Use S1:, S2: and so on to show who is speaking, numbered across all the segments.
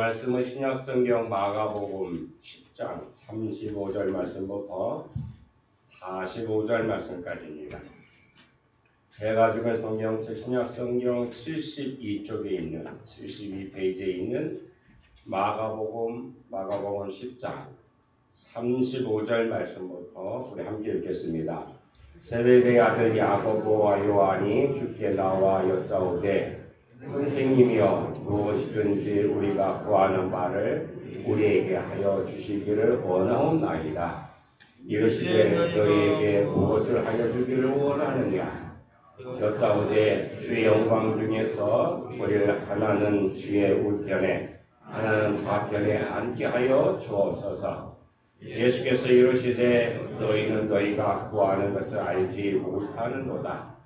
S1: 말씀은 신약성경 마가복음 10장 35절 말씀부터 45절 말씀까지입니다. 제가 죽은 성경책 신약성경 72쪽에 있는 72페이지에 있는 마가복음 10장 35절 말씀부터 우리 함께 읽겠습니다. 세베대의 아들 야고보와 요한이 주께 나와 여짜오되 선생님이여 무엇이든지 우리가 구하는 바를 우리에게 하여 주시기를 원하옵나이다. 이르시되 너희에게 무엇을 하여 주기를 원하느냐? 여짜오되 주의 영광 중에서 우리를 하나는 주의 우편에 하나는 좌편에 앉게 하여 주옵소서. 예수께서 이르시되 너희는 너희가 구하는 것을 알지 못하는도다.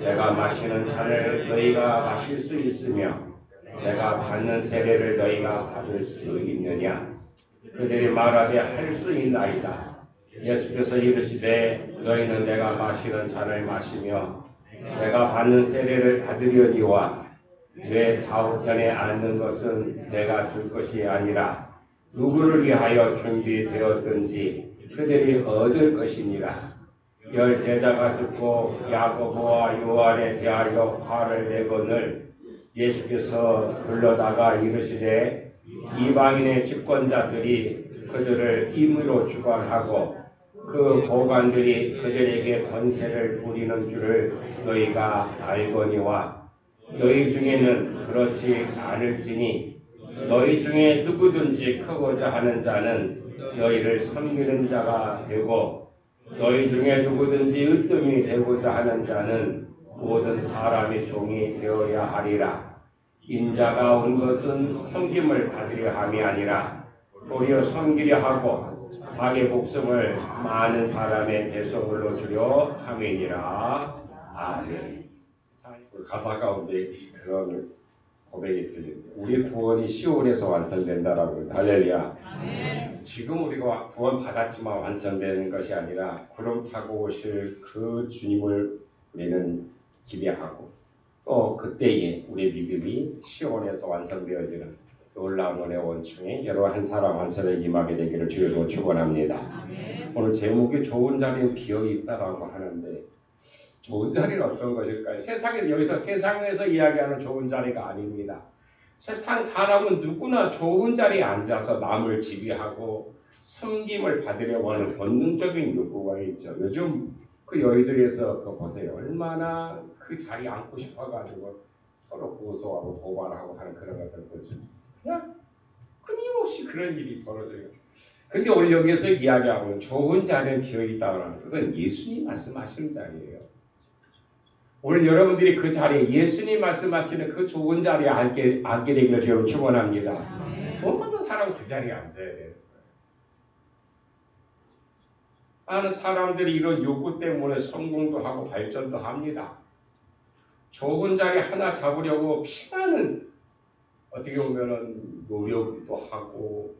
S1: 내가 마시는 잔을 너희가 마실 수 있으며 내가 받는 세례를 너희가 받을 수 있느냐? 그들이 말하되 할 수 있나이다. 예수께서 이르시되 너희는 내가 마시는 잔을 마시며 내가 받는 세례를 받으려니와 내 좌우편에 앉는 것은 내가 줄 것이 아니라 누구를 위하여 준비되었든지 그들이 얻을 것이니라. 열 제자가 듣고 야고보와 요한에 대하여 화를 내거늘 예수께서 불러다가 이르시되 이방인의 집권자들이 그들을 임의로 주관하고 그 고관들이 그들에게 권세를 부리는 줄을 너희가 알거니와 너희 중에는 그렇지 않을지니 너희 중에 누구든지 크고자 하는 자는 너희를 섬기는 자가 되고 너희 중에 누구든지 으뜸이 되고자 하는 자는 모든 사람의 종이 되어야 하리라. 인자가 온 것은 섬김을 받으려 함이 아니라 도리어 섬기려 하고 자기 목숨을 많은 사람의 대속물로 주려 함이니라. 아멘. 가사 가운데 그런 고백이 들립니다. 우리 구원이 시온에서 완성된다라고. 할렐루야. 지금 우리가 구원 받았지만 완성되는 것이 아니라 구름 타고 오실 그 주님을 우리는 기대하고 또 그때에 우리의 믿음이 시온에서 완성되어지는 놀라운 은혜의 원층에 여러분 한 사람 한 사람에 임하게 되기를 주여로 축원합니다. 오늘 제목이 좋은 자리에 비어있다라고 하는데 좋은 자리는 어떤 것일까요? 여기서 세상에서 이야기하는 좋은 자리가 아닙니다. 세상 사람은 누구나 좋은 자리에 앉아서 남을 지배하고 섬김을 받으려고 하는 본능적인 욕구가 있죠. 요즘 그 여의도에서 그 보세요. 얼마나 그 자리에 앉고 싶어가지고 서로 고소하고 고발하고 하는 그런 것들 보죠. 그냥 끊임없이 그런 일이 벌어져요. 근데 오늘 여기서 이야기하고는 좋은 자리에 비어있다고 하는 것은 예수님 말씀하시는 자리예요. 오늘 여러분들이 그 자리에 예수님 말씀하시는 그 좋은 자리에 앉게 되기를 주여 축원합니다. 돈 많은 사람은 그 자리에 앉아야 돼요. 많은 사람들이 이런 욕구 때문에 성공도 하고 발전도 합니다. 좋은 자리 하나 잡으려고 피나는 어떻게 보면은 노력도 하고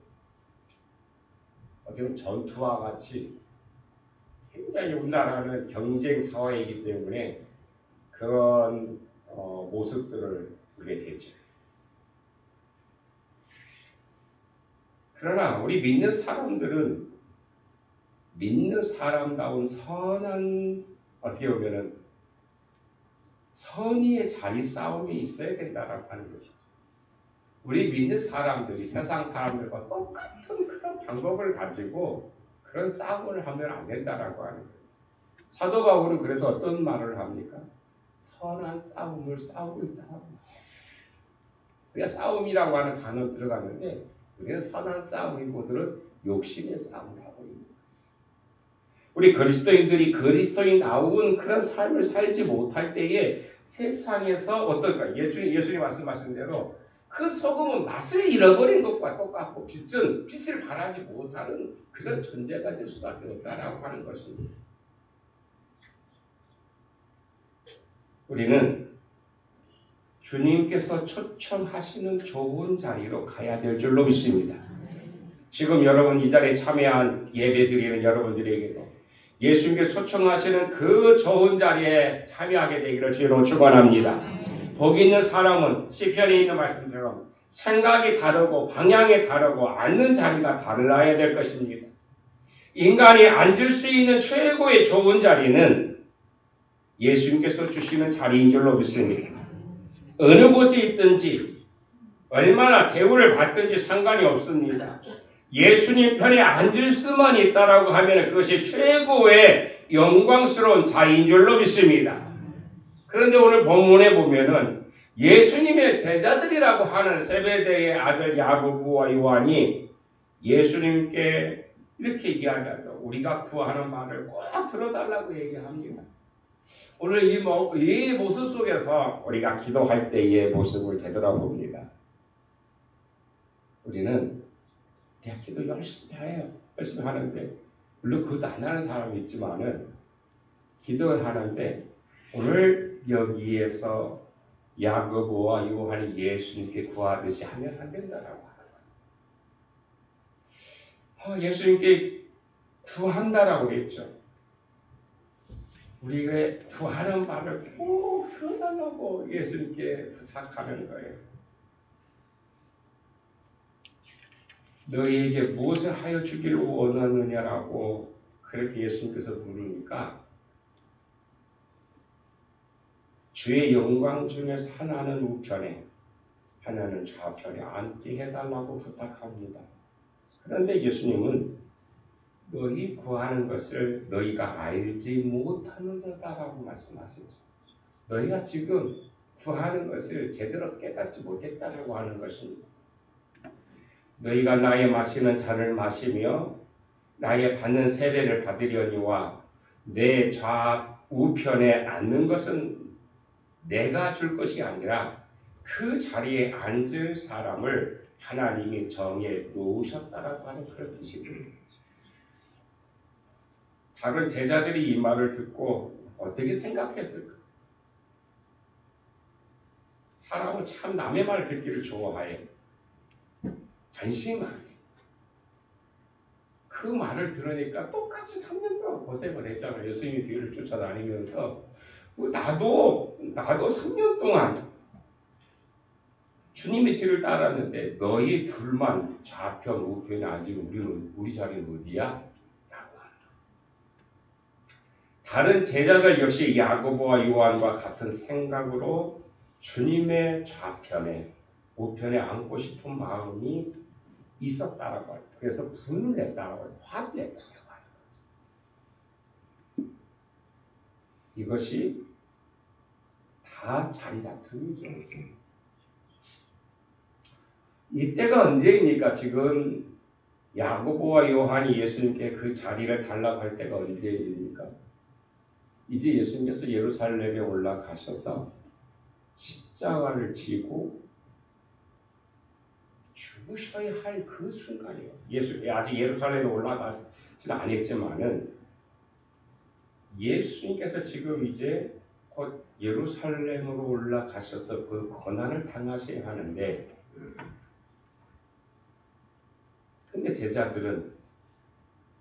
S1: 어떻게 보면 전투와 같이 굉장히 우리나라는 경쟁 사회이기 때문에 그런 모습들을 보게 되죠. 그러나 우리 믿는 사람들은 믿는 사람다운 선한 어떻게 보면은 선의의 자리 싸움이 있어야 된다라고 하는 것이죠. 우리 믿는 사람들이 세상 사람들과 똑같은 그런 방법을 가지고 그런 싸움을 하면 안 된다라고 하는 거예요. 사도 바울은 그래서 어떤 말을 합니까? 선한 싸움을 싸우고 있다. 우리가 싸움이라고 하는 단어 들어갔는데 우리는 선한 싸움이고들은 욕심의 싸움을 하고 있는 거예요. 우리 그리스도인들이 그리스도인다운 그런 삶을 살지 못할 때에 세상에서 어떨까? 예수님 말씀하신 대로 그 소금은 맛을 잃어버린 것과 똑같고 빛을 발하지 못하는 그런 존재가 될 수밖에 없다라고 하는 것입니다. 우리는 주님께서 초청하시는 좋은 자리로 가야 될 줄로 믿습니다. 지금 여러분 이 자리에 참여한 예배드리는 여러분들에게도 예수님께서 초청하시는 그 좋은 자리에 참여하게 되기를 주로 축원합니다. 복 있는 사람은 시편에 있는 말씀처럼 생각이 다르고 방향이 다르고 앉는 자리가 달라야 될 것입니다. 인간이 앉을 수 있는 최고의 좋은 자리는 예수님께서 주시는 자리인 줄로 믿습니다. 어느 곳에 있든지 얼마나 대우를 받든지 상관이 없습니다. 예수님 편에 앉을 수만 있다라고 하면 그것이 최고의 영광스러운 자리인 줄로 믿습니다. 그런데 오늘 본문에 보면은 예수님의 제자들이라고 하는 세베대의 아들 야고보와 요한이 예수님께 이렇게 이야기하죠. 우리가 구하는 말을 꼭 들어달라고 얘기합니다. 오늘 이 모습 속에서 우리가 기도할 때의 모습을 되돌아봅니다. 우리는 그냥 기도 열심히 해요. 열심히 하는데 물론 그것도 안 하는 사람이 있지만은 기도하는데 오늘 여기에서 야고보와 요한이 예수님께 구하듯이 하면 안 된다라고 하는 거예요. 예수님께 구한다라고 했죠. 우리가 구하는 말을 꼭 들어달라고 예수님께 부탁하는 거예요. 너희에게 무엇을 하여 주기를 원하느냐라고 그렇게 예수님께서 물으니까 주의 영광 중에서 하나는 우편에 하나는 좌편에 앉게 해달라고 부탁합니다. 그런데 예수님은 너희 구하는 것을 너희가 알지 못하는다라고 말씀하시죠. 너희가 지금 구하는 것을 제대로 깨닫지 못했다라고 하는 것입니다. 너희가 나의 마시는 잔을 마시며 나의 받는 세례를 받으려니와 내 좌우편에 앉는 것은 내가 줄 것이 아니라 그 자리에 앉을 사람을 하나님이 정해 놓으셨다라고 하는 그런 뜻입니다. 다른 제자들이 이 말을 듣고 어떻게 생각했을까? 사람은 참 남의 말 듣기를 좋아해. 관심하게. 그 말을 들으니까 똑같이 3년 동안 고생을 했잖아요. 예수님이 뒤를 쫓아다니면서 나도 3년 동안 주님의 뒤를 따랐는데 너희 둘만 좌편 우편에 앉은 우리 자리는 어디야? 다른 제자들 역시 야고보와 요한과 같은 생각으로 주님의 좌편에 우편에 앉고 싶은 마음이 있었다라고 해요. 그래서 분을 냈다라고 해요. 화를 냈다라고 하는 거죠. 이것이 다 자리 다툼이죠. 이때가 언제입니까? 지금 야고보와 요한이 예수님께 그 자리를 달라고 할 때가 언제입니까? 이제 예수님께서 예루살렘에 올라가셔서 십자가를 지고 죽으셔야 할 그 순간이에요. 아직 예루살렘에 올라가지는 않았지만은 예수님께서 지금 이제 곧 예루살렘으로 올라가셔서 그 고난을 당하셔야 하는데 근데 제자들은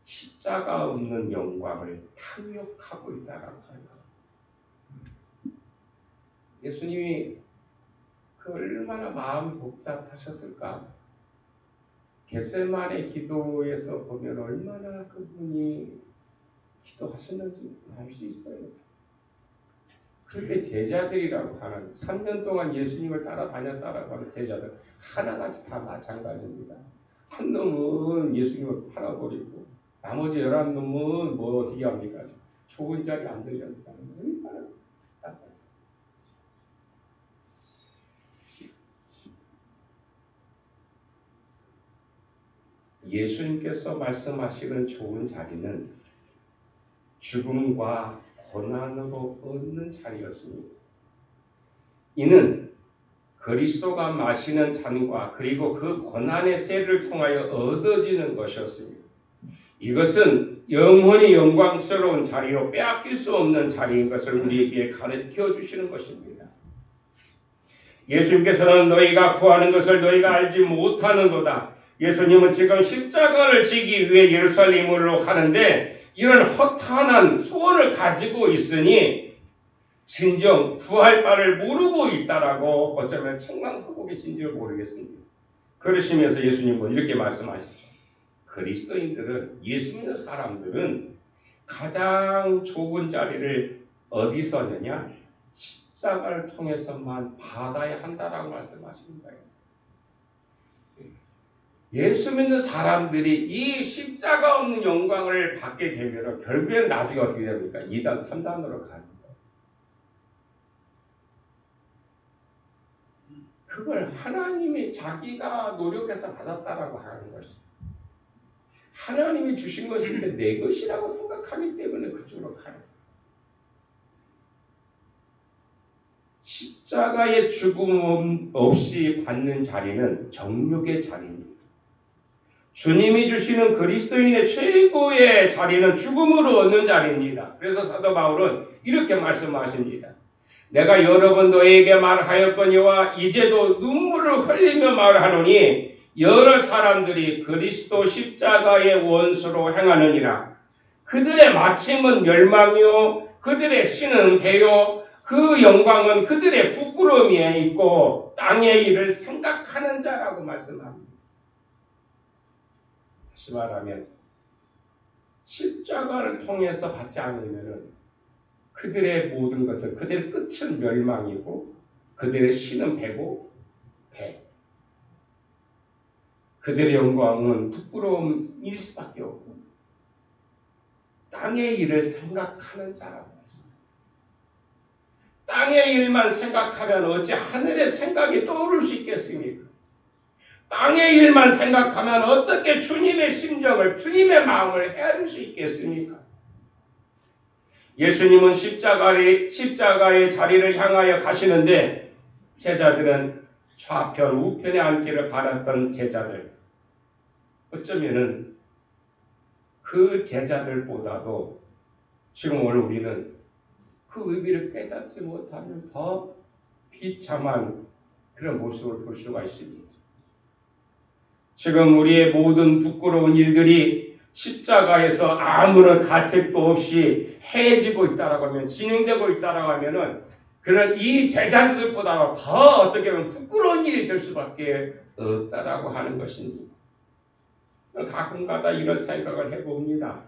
S1: 십자가 없는 영광을 탐욕하고 있다라고 하는 거예요. 예수님이 그 얼마나 마음이 복잡하셨을까? 겟세마네 기도에서 보면 얼마나 그분이 기도하셨는지 알 수 있어요. 그런데 제자들이라고 하는 3년 동안 예수님을 따라다녔다라고 하는 제자들 하나같이 다 마찬가지입니다. 한 놈은 예수님을 팔아버리고 나머지 11놈은 뭐 어떻게 합니까? 좋은 자리 안 들려니까 얼마나 답답해요. 예수님께서 말씀하시는 좋은 자리는 죽음과 고난으로 얻는 자리였습니다. 이는 그리스도가 마시는 잔과 그리고 그 고난의 세를 통하여 얻어지는 것이었습니다. 이것은 영원히 영광스러운 자리로 빼앗길 수 없는 자리인 것을 우리에게 가르쳐 주시는 것입니다. 예수님께서는 너희가 구하는 것을 너희가 알지 못하는도다. 예수님은 지금 십자가를 지기 위해 예루살렘으로 가는데 이런 허탄한 소원을 가지고 있으니 진정 부활 바를 모르고 있다라고 어쩌면 책망하고 계신지 모르겠습니다. 그러시면서 예수님은 이렇게 말씀하시죠. 그리스도인들은, 예수 믿는 사람들은 가장 좁은 자리를 어디서 하느냐? 십자가를 통해서만 받아야 한다라고 말씀하시는 거예요. 예수 믿는 사람들이 이 십자가 없는 영광을 받게 되면 결국엔 나중에 어떻게 됩니까? 2단, 3단으로 갑니다. 그걸 하나님이 자기가 노력해서 받았다라고 하는 것이, 하나님이 주신 것인데 내 것이라고 생각하기 때문에 그쪽으로 가는 거예요. 십자가의 죽음 없이 받는 자리는 정욕의 자리입니다. 주님이 주시는 그리스도인의 최고의 자리는 죽음으로 얻는 자리입니다. 그래서 사도 바울은 이렇게 말씀하십니다. 내가 여러 번 너에게 말하였거니와 이제도 눈물을 흘리며 말하노니 여러 사람들이 그리스도 십자가의 원수로 행하느니라. 그들의 마침은 멸망이요 그들의 신은 배요 그 영광은 그들의 부끄러움에 있고 땅의 일을 생각하는 자라고 말씀합니다. 다시 말하면 십자가를 통해서 받지 않으면 그들의 모든 것은, 그들의 끝은 멸망이고 그들의 신은 배고 배, 그들의 영광은 부끄러움일 수밖에 없고 땅의 일을 생각하는 자라고 했습니다. 땅의 일만 생각하면 어찌 하늘의 생각이 떠오를 수 있겠습니까? 땅의 일만 생각하면 어떻게 주님의 심정을, 주님의 마음을 헤아릴 수 있겠습니까? 예수님은 십자가의 자리를 향하여 가시는데 제자들은 좌편, 우편에 앉기를 바랐던 제자들, 어쩌면은 그 제자들보다도 지금 오늘 우리는 그 의미를 깨닫지 못하는 더 비참한 그런 모습을 볼 수가 있습니다. 지금 우리의 모든 부끄러운 일들이 십자가에서 아무런 가책도 없이 해지고 있다라고 하면, 진행되고 있다라고 하면은 그런 이 제자들보다 더 어떻게 보면 부끄러운 일이 될 수밖에 없다라고 하는 것입니다. 가끔가다 이런 생각을 해봅니다.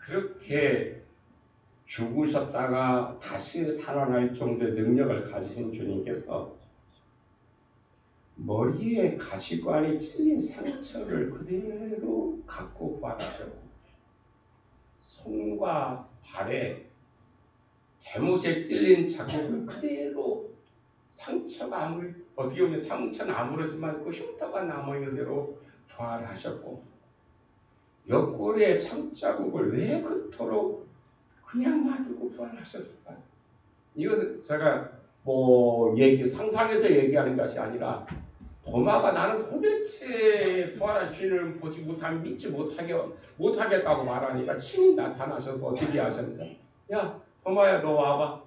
S1: 그렇게 죽으셨다가 다시 살아날 정도의 능력을 가지신 주님께서 머리에 가시관이 찔린 상처를 그대로 갖고 부활하셨고, 손과 발에 대못에 찔린 자국을 그대로, 상처가 어떻게 보면 상처는 아무렇지만 그 흉터가 남아있는 대로 부활하셨고, 옆구리에 창자국을 왜 그토록 그냥 놔두고 부활하셨을까? 이것은 제가 상상해서 얘기하는 것이 아니라, 도마가 나는 도대체 부활한 주님을 보지 못하면 믿지 못하겠다고 말하니까 친히 나타나셔서 어떻게 하셨는가? 야, 도마야, 너 와봐.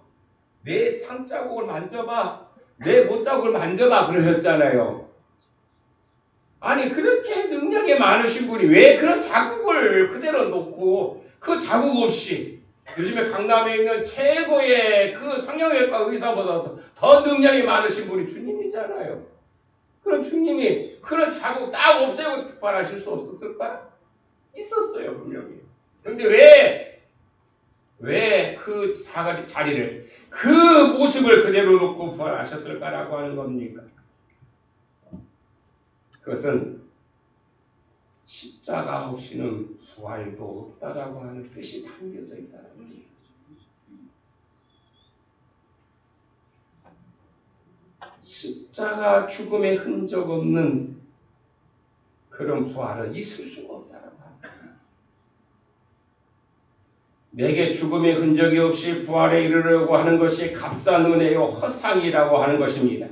S1: 내 창자국을 만져봐. 내 못자국을 만져봐. 그러셨잖아요. 아니, 그렇게 능력이 많으신 분이 왜 그런 자국을 그대로 놓고 그 자국 없이, 요즘에 강남에 있는 최고의 그 성형외과 의사보다 더 능력이 많으신 분이 주님이잖아요. 그런 주님이 그런 자국 딱 없애고 부활하실 수 없었을까? 있었어요, 분명히. 그런데 왜 그 자리를, 그 모습을 그대로 놓고 부활하셨을까라고 하는 겁니까? 그것은 십자가 없이는 부활도 없다라고 하는 뜻이 담겨져 있다는 거예요. 십자가 죽음의 흔적 없는 그런 부활은 있을 수가 없다라고 합니다. 내게 죽음의 흔적이 없이 부활에 이르려고 하는 것이 값싼 은혜요 허상이라고 하는 것입니다.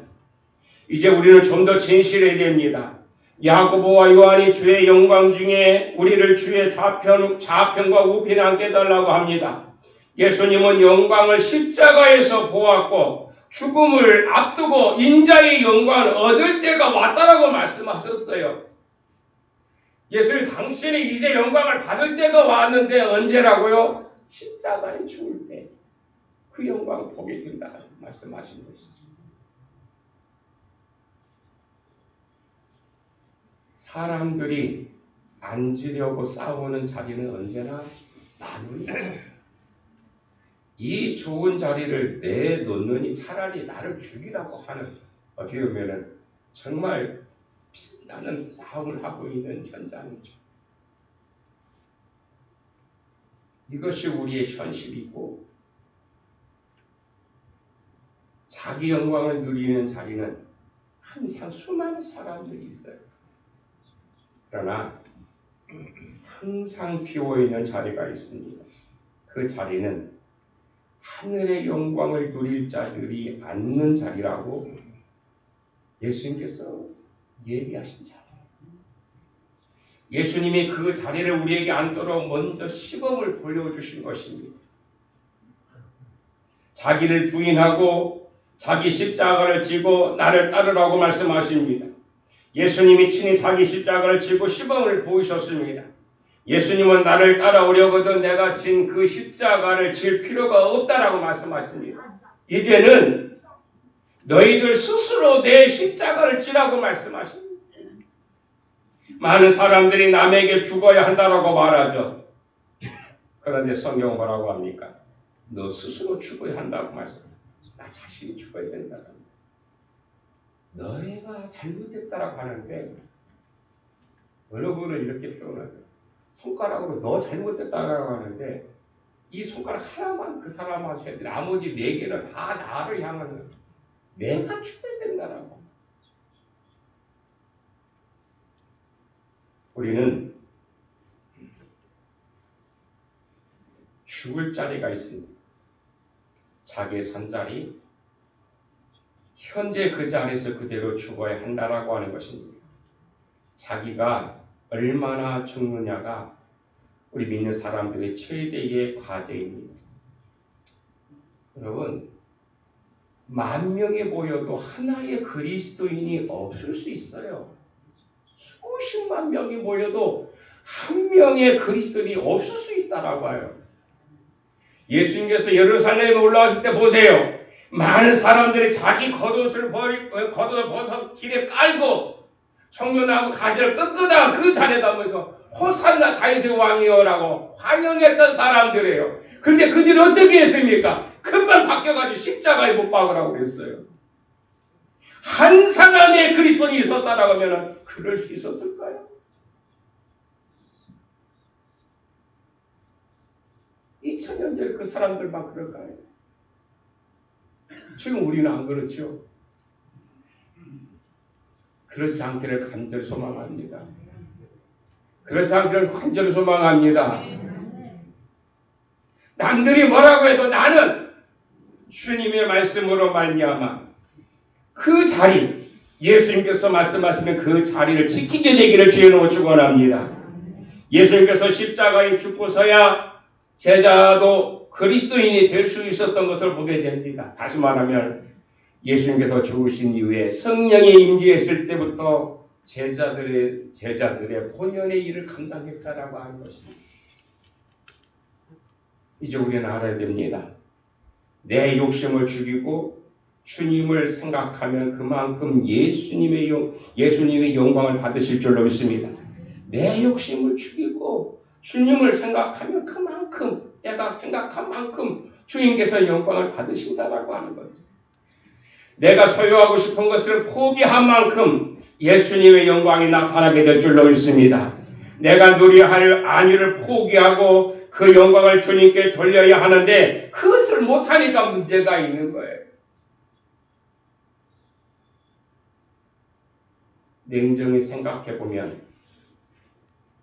S1: 이제 우리는 좀 더 진실해야 됩니다. 야고보와 요한이 주의 영광 중에 우리를 주의 좌편과 우편에 앉게 해달라고 합니다. 예수님은 영광을 십자가에서 보았고 죽음을 앞두고 인자의 영광을 얻을 때가 왔다라고 말씀하셨어요. 예수님 당신이 이제 영광을 받을 때가 왔는데 언제라고요? 십자가에 죽을 때 그 영광을 보게 된다 말씀하신 것이죠. 사람들이 앉으려고 싸우는 자리는 언제나 나누니 이 좋은 자리를 내놓느니 차라리 나를 죽이라고 하는 어떻게 보면은 정말 빛나는 싸움을 하고 있는 현장이죠. 이것이 우리의 현실이고 자기 영광을 누리는 자리는 항상 수많은 사람들이 있어요. 그러나 항상 비어있는 자리가 있습니다. 그 자리는 하늘의 영광을 누릴 자들이 앉는 자리라고 예수님께서 예비하신 자리예요. 예수님이 그 자리를 우리에게 앉도록 먼저 시범을 보여주신 것입니다. 자기를 부인하고 자기 십자가를 지고 나를 따르라고 말씀하십니다. 예수님이 친히 자기 십자가를 지고 시범을 보이셨습니다. 예수님은 나를 따라오려거든 내가 진 그 십자가를 질 필요가 없다라고 말씀하십니다. 이제는 너희들 스스로 내 십자가를 지라고 말씀하십니다. 많은 사람들이 남에게 죽어야 한다라고 말하죠. 그런데 성경은 뭐라고 합니까? 너 스스로 죽어야 한다고 말씀합니다. 나 자신이 죽어야 된다고 합니다. 너희가 잘못됐다라고 하는데 어느 분은 이렇게 표현하죠. 손가락으로 너 잘못됐다라고 하는데 이 손가락 하나만 그 사람한테 해야 돼. 나머지 4개는 다 나를 향하는 내가 죽어야 된다라고. 우리는 죽을 자리가 있습니다. 자기의 산 자리, 현재 그 자리에서 그대로 죽어야 한다라고 하는 것입니다. 자기가 얼마나 죽느냐가 우리 믿는 사람들의 최대의 과제입니다. 여러분, 10,000명이 모여도 하나의 그리스도인이 없을 수 있어요. 수십만 명이 모여도 한 명의 그리스도인이 없을 수 있다라고 해요. 예수님께서 예루살렘에 올라왔을 때 보세요. 많은 사람들이 자기 겉옷을 벗어 길에 깔고 청년나무 가지를 끄끄다 그 자리에다 하면서 호산나 다윗의 왕이여라고 환영했던 사람들이에요. 근데 그들이 어떻게 했습니까? 금방 바뀌어가지고 십자가에 못 박으라고 그랬어요. 한 사람의 그리스도인이 있었다라고 하면 그럴 수 있었을까요? 2000년 전에 그 사람들만 그럴까요? 지금 우리는 안 그렇죠. 그렇지 않기를 간절히 소망합니다. 그렇지 않기를 간절히 소망합니다. 남들이 뭐라고 해도 나는 주님의 말씀으로 말미암아 그 자리, 예수님께서 말씀하시는 그 자리를 지키게 되기를 주의로 축원합니다. 예수님께서 십자가에 죽고서야 제자도 그리스도인이 될 수 있었던 것을 보게 됩니다. 다시 말하면 예수님께서 죽으신 이후에 성령이 임재했을 때부터 제자들의 본연의 일을 감당했다라고 하는 것입니다. 이제 우리는 알아야 됩니다. 내 욕심을 죽이고 주님을 생각하면 그만큼 예수님의 영광을 받으실 줄로 믿습니다. 내 욕심을 죽이고 주님을 생각하면 그만큼 내가 생각한 만큼 주님께서 영광을 받으신다라고 하는 거죠. 내가 소유하고 싶은 것을 포기한 만큼 예수님의 영광이 나타나게 될 줄로 믿습니다. 내가 누려야 할 안위를 포기하고 그 영광을 주님께 돌려야 하는데 그것을 못하니까 문제가 있는 거예요. 냉정히 생각해보면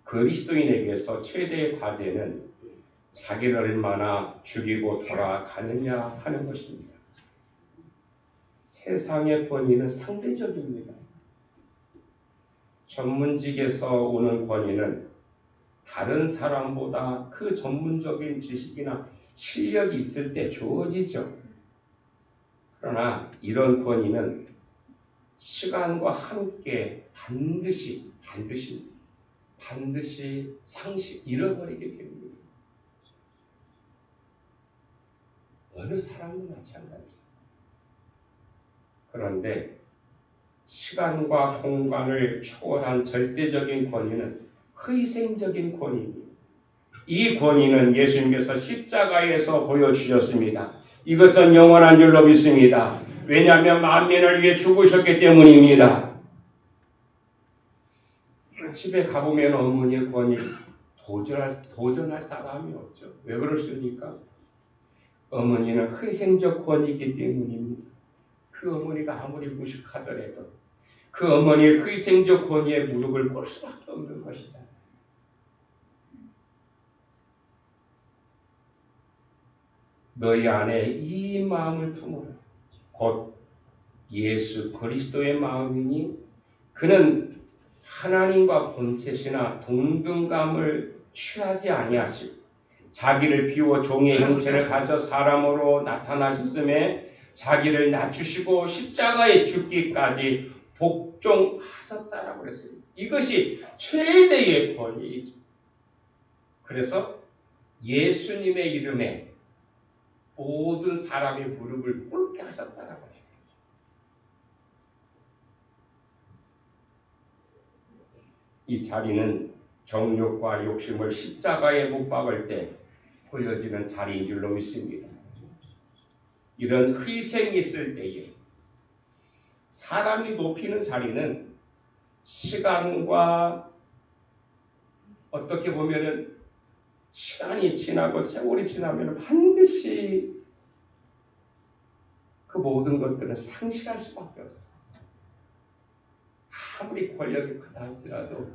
S1: 그리스도인에게서 최대의 과제는 자기를 얼마나 죽이고 돌아가느냐 하는 것입니다. 세상의 권위는 상대적입니다. 전문직에서 오는 권위는 다른 사람보다 그 전문적인 지식이나 실력이 있을 때 주어지죠. 그러나 이런 권위는 시간과 함께 반드시 반드시 잃어버리게 됩니다. 어느 사람도 마찬가지. 그런데 시간과 공간을 초월한 절대적인 권위는 희생적인 권위입니다. 이 권위는 예수님께서 십자가에서 보여주셨습니다. 이것은 영원한 줄로 믿습니다. 왜냐하면 만민을 위해 죽으셨기 때문입니다. 집에 가보면 어머니의 권위 도전할 사람이 없죠. 왜 그렇습니까? 어머니는 희생적 권위이기 때문입니다. 그 어머니가 아무리 무식하더라도 그 어머니의 희생적 권위에 무릎을 꿇을 수밖에 없는 것이잖아요. 너희 안에 이 마음을 품어라. 곧 예수 그리스도의 마음이니 그는 하나님과 본체시나 동등감을 취하지 아니하시고 자기를 비워 종의 형체를 가져 사람으로 나타나셨음에 자기를 낮추시고 십자가에 죽기까지 복종하셨다라고 그랬어요. 이것이 최대의 권위이죠. 그래서 예수님의 이름에 모든 사람의 무릎을 꿇게 하셨다라고 했어요. 이 자리는 정욕과 욕심을 십자가에 못 박을 때 보여지는 자리인 줄로 믿습니다. 이런 희생이 있을 때에 사람이 높이는 자리는 시간과 어떻게 보면은 시간이 지나고 세월이 지나면 반드시 그 모든 것들은 상실할 수밖에 없어요. 아무리 권력이 크다 할지라도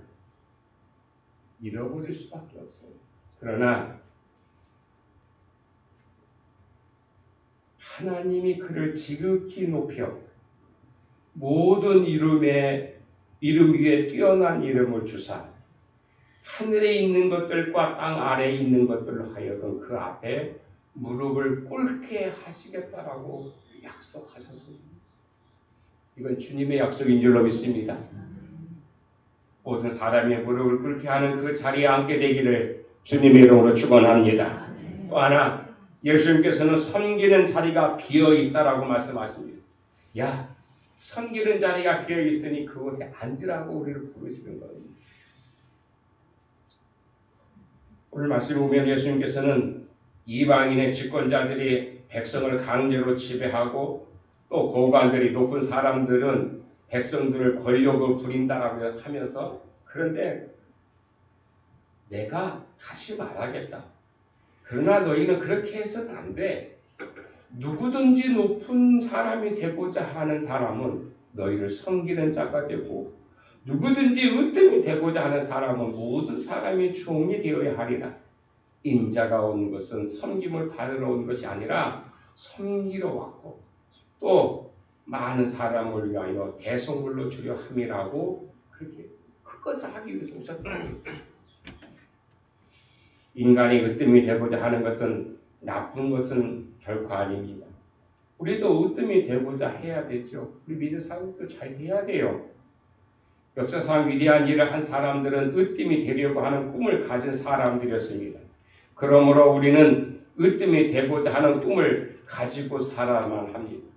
S1: 잃어버릴 수밖에 없어요. 그러나 하나님이 그를 지극히 높여 모든 이름 위에 뛰어난 이름을 주사 하늘에 있는 것들과 땅 아래에 있는 것들로 하여금 그 앞에 무릎을 꿇게 하시겠다라고 약속하셨습니다. 이건 주님의 약속인 줄로 믿습니다. 모든 사람의 무릎을 꿇게 하는 그 자리에 앉게 되기를 주님의 이름으로 축원합니다. 또 하나 예수님께서는 섬기는 자리가 비어 있다라고 말씀하십니다. 야, 섬기는 자리가 비어 있으니 그곳에 앉으라고 우리를 부르시는 겁니다. 오늘 말씀 보면 예수님께서는 이방인의 집권자들이 백성을 강제로 지배하고 또 고관들이 높은 사람들은 백성들을 권력을 부린다라고 하면서 그런데 내가 다시 말하겠다. 그러나 너희는 그렇게 해서는 안 돼. 누구든지 높은 사람이 되고자 하는 사람은 너희를 섬기는 자가 되고 누구든지 으뜸이 되고자 하는 사람은 모든 사람이 종이 되어야 하리라. 인자가 온 것은 섬김을 받으러 온 것이 아니라 섬기러 왔고 또 많은 사람을 위하여 대속물로 주려 함이라고 그렇게 그것을 하기 위해서 오셨다. 인간이 으뜸이 되고자 하는 것은 나쁜 것은 결코 아닙니다. 우리도 으뜸이 되고자 해야 되죠. 우리 믿는 사람들도 잘 돼야 돼요. 역사상 위대한 일을 한 사람들은 으뜸이 되려고 하는 꿈을 가진 사람들이었습니다. 그러므로 우리는 으뜸이 되고자 하는 꿈을 가지고 살아야만 합니다.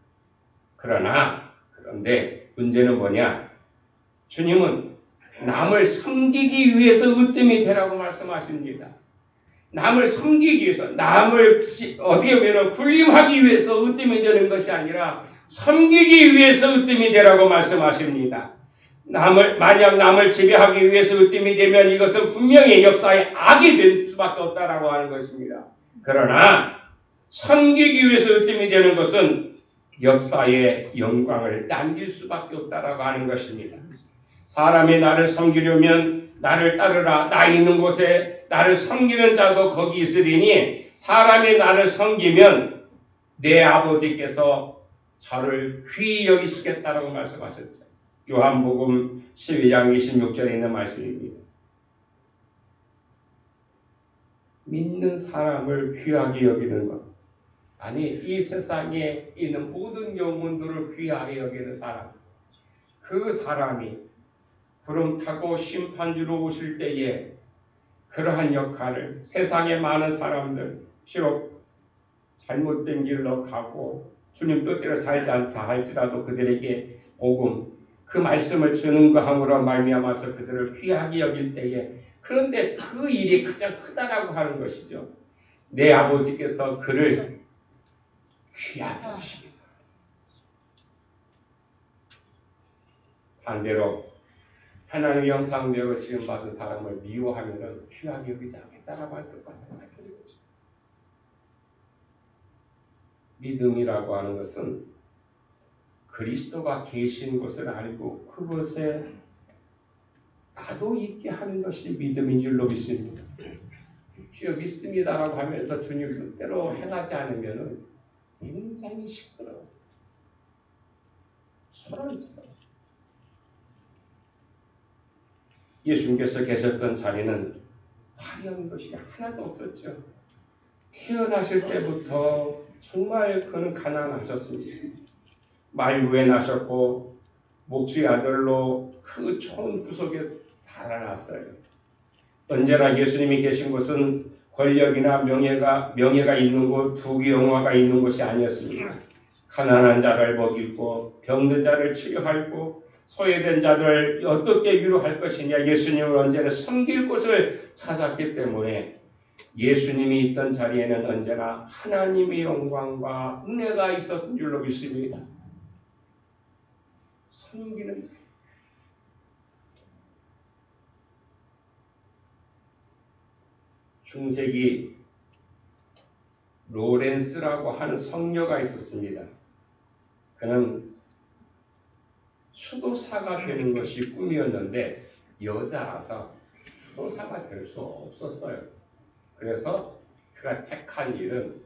S1: 그런데 문제는 뭐냐? 주님은 남을 섬기기 위해서 으뜸이 되라고 말씀하십니다. 남을 섬기기 위해서, 남을 어디에 보면 군림하기 위해서 으뜸이 되는 것이 아니라 섬기기 위해서 으뜸이 되라고 말씀하십니다. 만약 남을 지배하기 위해서 으뜸이 되면 이것은 분명히 역사의 악이 될 수밖에 없다라고 하는 것입니다. 그러나 섬기기 위해서 으뜸이 되는 것은 역사의 영광을 남길 수밖에 없다라고 하는 것입니다. 사람이 나를 섬기려면 나를 따르라. 나 있는 곳에 나를 섬기는 자도 거기 있으리니 사람이 나를 섬기면 내 아버지께서 저를 귀히 여기시겠다라고 말씀하셨죠. 요한복음 12장 26절에 있는 말씀입니다. 믿는 사람을 귀하게 여기는 것. 아니, 이 세상에 있는 모든 영혼들을 귀하게 여기는 사람. 그 사람이 구름 타고 심판주로 오실 때에 그러한 역할을 세상의 많은 사람들 비록 잘못된 길로 가고 주님 뜻대로 살지 않다 할지라도 그들에게 복음 그 말씀을 증거함으로 말미암아서 그들을 귀하게 여길 때에 그런데 그 일이 가장 크다라고 하는 것이죠. 내 아버지께서 그를 귀하게 하시겠다. 반대로 하나님의 형상대로 지금 받은 사람을 미워하면 귀하게 여기지 않겠다라고 할 것 같은 거죠. 믿음이라고 하는 것은 그리스도가 계신 것을 알고 그것에 나도 있게 하는 것이 믿음인 줄로 믿습니다. 주여 믿습니다라고 하면서 주님 뜻대로 행하지 않으면 굉장히 시끄러워. 소란스러워. 예수님께서 계셨던 자리는 화려한 것이 하나도 없었죠. 태어나실 때부터 정말 그는 가난하셨습니다. 말구에 나셨고 목수의 아들로 그 촌 구석에 살아났어요. 언제나 예수님이 계신 곳은 권력이나 명예가 있는 곳, 부귀영화가 있는 곳이 아니었습니다. 가난한 자를 먹이고 병든 자를 치료하고 소외된 자를 어떻게 위로할 것이냐 예수님은 언제나 섬길 곳을 찾았기 때문에 예수님이 있던 자리에는 언제나 하나님의 영광과 은혜가 있었던 줄로 믿습니다. 섬기는 자. 중세기 로렌스라고 하는 성녀가 있었습니다. 그는 수도사가 되는 것이 꿈이었는데 여자라서 수도사가 될 수 없었어요. 그래서 그가 택한 일은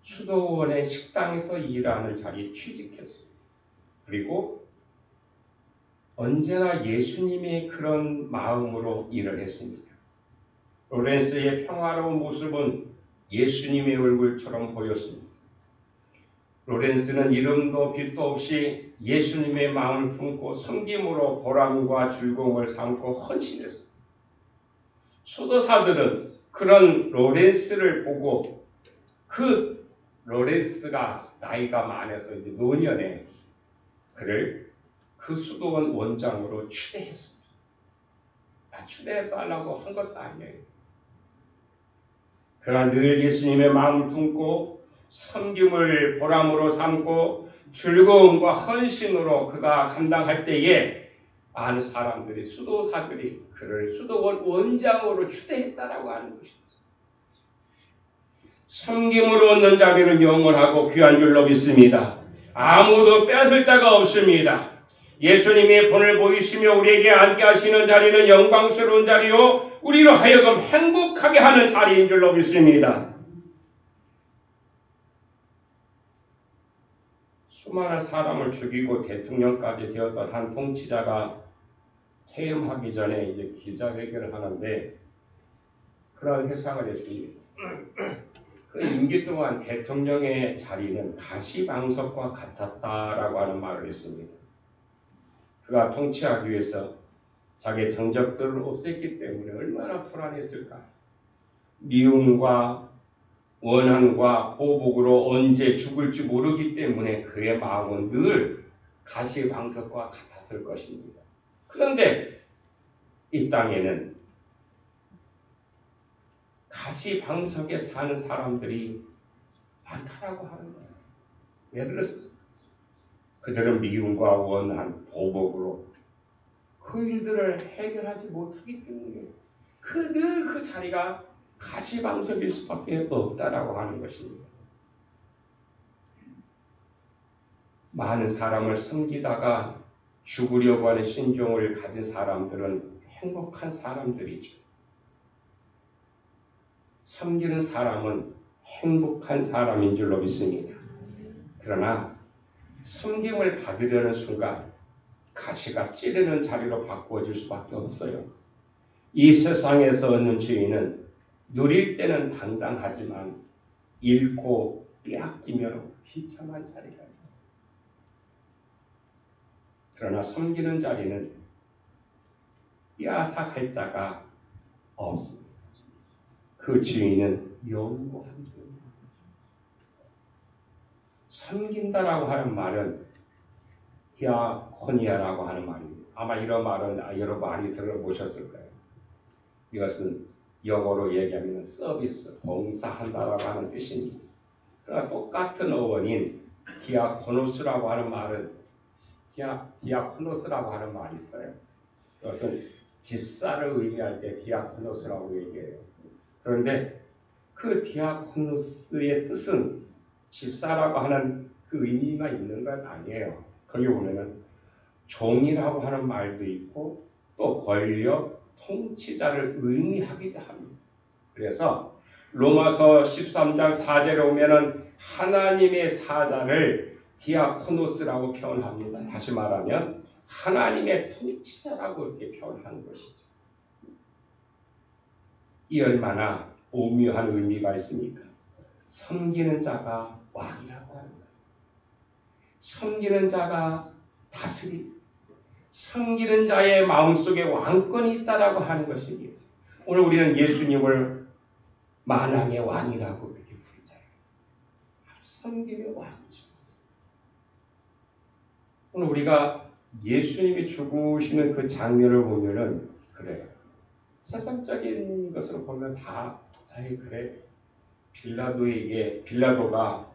S1: 수도원의 식당에서 일하는 자리에 취직했어요. 그리고 언제나 예수님의 그런 마음으로 일을 했습니다. 로렌스의 평화로운 모습은 예수님의 얼굴처럼 보였습니다. 로렌스는 이름도 빛도 없이 예수님의 마음을 품고 섬김으로 보람과 즐거움을 삼고 헌신했습니다. 수도사들은 그런 로렌스를 보고 그 로렌스가 나이가 많아서 이제 노년에 그를 그 수도원 원장으로 추대했습니다. 추대해달라고 한 것도 아니에요. 그러나 늘 예수님의 마음을 품고 섬김을 보람으로 삼고 즐거움과 헌신으로 그가 감당할 때에 많은 사람들이 수도사들이 그를 수도원 원장으로 추대했다라고 하는 것입니다. 섬김으로 얻는 자비는 영원하고 귀한 줄로 믿습니다. 아무도 빼앗을 자가 없습니다. 예수님이 본을 보이시며 우리에게 앉게 하시는 자리는 영광스러운 자리요 우리로 하여금 행복하게 하는 자리인 줄로 믿습니다. 수많은 사람을 죽이고 대통령까지 되었던 한 통치자가 퇴임하기 전에 이제 기자회견을 하는데 그런 회상을 했습니다. 그 임기 동안 대통령의 자리는 가시방석과 같았다라고 하는 말을 했습니다. 그가 통치하기 위해서 자기의 정적들을 없앴기 때문에 얼마나 불안했을까. 미움과 원한과 보복으로 언제 죽을지 모르기 때문에 그의 마음은 늘 가시방석과 같았을 것입니다. 그런데 이 땅에는 가시방석에 사는 사람들이 많다라고 하는 거예요. 왜 그렇습니까? 그들은 미움과 원한, 보복으로 그 일들을 해결하지 못하기 때문에 늘 그 자리가 가시방석일 수밖에 없다라고 하는 것입니다. 많은 사람을 섬기다가 죽으려고 하는 신종을 가진 사람들은 행복한 사람들이죠. 섬기는 사람은 행복한 사람인 줄로 믿습니다. 그러나 섬김을 받으려는 순간 가시가 찌르는 자리로 바꾸어질 수밖에 없어요. 이 세상에서 얻는 죄인은 누릴 때는 당당하지만 잃고 빼앗기면 비참한 자리가 있어요. 그러나 섬기는 자리는 빼앗아갈 자가 없습니다. 그 주인은 영원한 분입니다. 섬긴다라고 하는 말은 디아코니아라고 하는 말입니다. 아마 이런 말은 여러 많이 들어보셨을 거예요. 이것은 영어로 얘기하면 서비스, 봉사한다라고 하는 뜻입니다. 그러나 똑같은 어원인 디아코노스라고 하는 말은 디아코노스라고 하는 말이 있어요. 이것은 집사를 의미할 때 디아코노스라고 얘기해요. 그런데 그 디아코노스의 뜻은 집사라고 하는 그 의미만 있는 건 아니에요. 거기 보면은 종이라고 하는 말도 있고 또 권력, 통치자를 의미하기도 합니다. 그래서 로마서 13장 4절에 오면은 하나님의 사자를 디아코노스라고 표현합니다. 다시 말하면 하나님의 통치자라고 이렇게 표현하는 것이죠. 이 얼마나 오묘한 의미가 있습니까? 섬기는 자가 왕이라고 하는 거예요. 섬기는 자가 다스리, 섬기는 자의 마음속에 왕권이 있다라고 하는 것입니다. 오늘 우리는 예수님을 만왕의 왕이라고 그렇게 부르잖아요. 섬김의 왕이셨어요. 오늘 우리가 예수님이 죽으시는 그 장면을 보면은 그래요. 세상적인 것으로 보면 다 그래. 빌라도가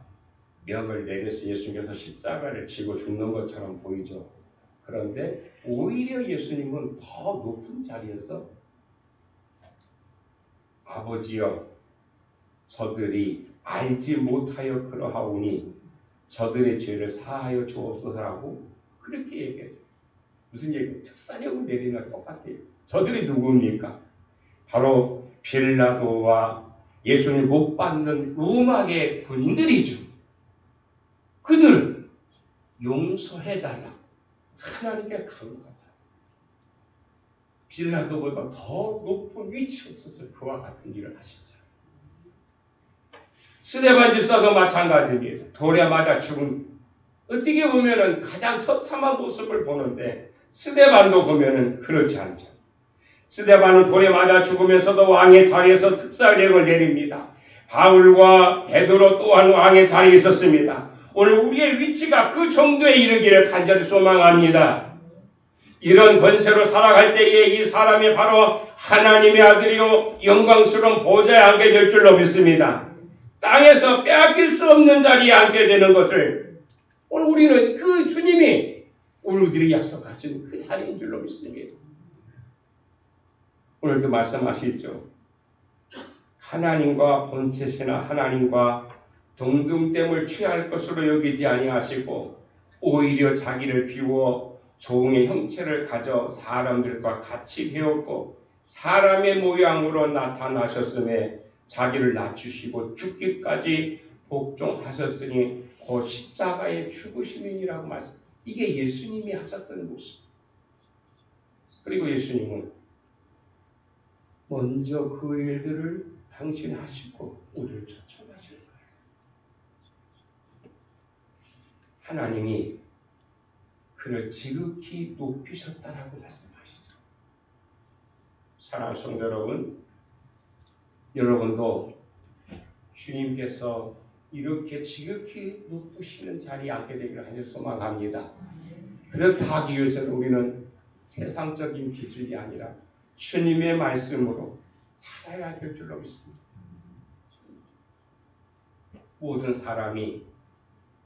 S1: 명을 내려서 예수님께서 십자가를 지고 죽는 것처럼 보이죠. 그런데 오히려 예수님은 더 높은 자리에서 아버지여 저들이 알지 못하여 그러하오니 저들의 죄를 사하여 주옵소서라고 그렇게 얘기해요. 무슨 얘기예요? 특사령을 내리는 똑같아요. 저들이 누굽니까? 바로 빌라도와 예수님을 못 받는 로마의 군인들이죠. 그들 용서해달라. 하나님께 간구하자. 빌라도보다 더 높은 위치에 있어서 그와 같은 일을 하시죠. 스데반 집사도 마찬가지입니다. 돌에 맞아 죽은 어떻게 보면은 가장 처참한 모습을 보는데 스데반도 보면은 그렇지 않죠. 스데반은 돌에 맞아 죽으면서도 왕의 자리에서 특사령을 내립니다. 바울과 베드로 또한 왕의 자리에 있었습니다. 오늘 우리의 위치가 그 정도에 이르기를 간절히 소망합니다. 이런 권세로 살아갈 때에 이 사람이 바로 하나님의 아들이요 영광스러운 보좌에 앉게 될 줄로 믿습니다. 땅에서 빼앗길 수 없는 자리에 앉게 되는 것을 오늘 우리는 그 주님이 우리들이 약속하신 그 자리인 줄로 믿습니다. 오늘도 말씀하시죠. 하나님과 본체시나 하나님과 동등됨을 취할 것으로 여기지 아니하시고 오히려 자기를 비워 종의 형체를 가져 사람들과 같이 되었고 사람의 모양으로 나타나셨음에 자기를 낮추시고 죽기까지 복종하셨으니 곧 십자가의 죽으심이라고 말씀. 이게 예수님이 하셨던 모습. 그리고 예수님은 먼저 그 일들을 당신이 하시고 우리를 초청하실 거예요. 하나님이 그를 지극히 높이셨다라고 말씀하시죠. 사랑하는 성도 여러분, 여러분도 주님께서 이렇게 지극히 높으시는 자리에 앉게 되기를 하여 소망합니다. 그렇게 하기 위해서는 우리는 세상적인 기준이 아니라 주님의 말씀으로 살아야 될 줄로 믿습니다. 모든 사람이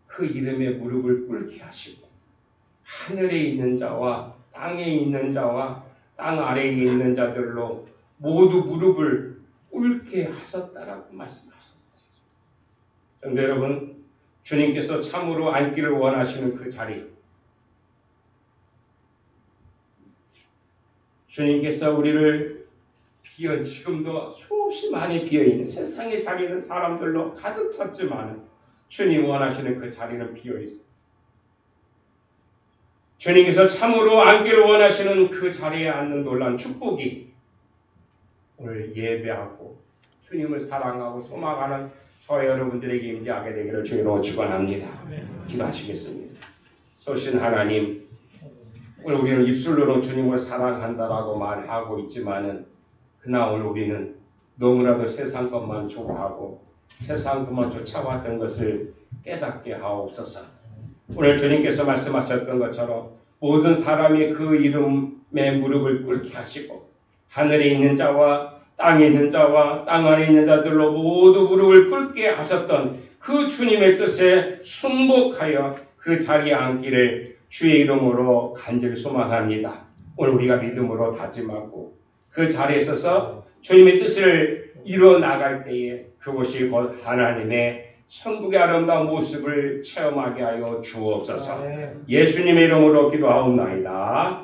S1: 그 이름에 무릎을 꿇게 하시고 하늘에 있는 자와 땅에 있는 자와 땅 아래에 있는 자들로 모두 무릎을 꿇게 하셨다라고 말씀하셨어요. 그런데 여러분, 주님께서 참으로 앉기를 원하시는 그 자리, 주님께서 우리를 지금도 수없이 많이 비어있는 세상의 자리는 사람들로 가득 찼지만 주님 원하시는 그 자리는 비어있습니다. 주님께서 참으로 앉기를 원하시는 그 자리에 앉는 놀라운 축복이 오늘 예배하고 주님을 사랑하고 소망하는 저와 여러분들에게 임재하게 되기를 주님으로 축원합니다. 기도하시겠습니다. 소신 하나님, 오늘 우리는 입술로는 주님을 사랑한다라고 말하고 있지만은 그러나 오늘 우리는 너무나도 세상 것만 좋아하고 세상 것만 쫓아왔던 것을 깨닫게 하옵소서. 오늘 주님께서 말씀하셨던 것처럼 모든 사람이 그 이름에 무릎을 꿇게 하시고 하늘에 있는 자와 땅에 있는 자와 땅 안에 있는 자들로 모두 무릎을 꿇게 하셨던 그 주님의 뜻에 순복하여 그 자리에 앉기를 주의 이름으로 간절히 소망합니다. 오늘 우리가 믿음으로 다짐하고 그 자리에 서서 주님의 뜻을 이루어 나갈 때에 그곳이 곧 하나님의 천국의 아름다운 모습을 체험하게 하여 주옵소서. 예수님의 이름으로 기도하옵나이다.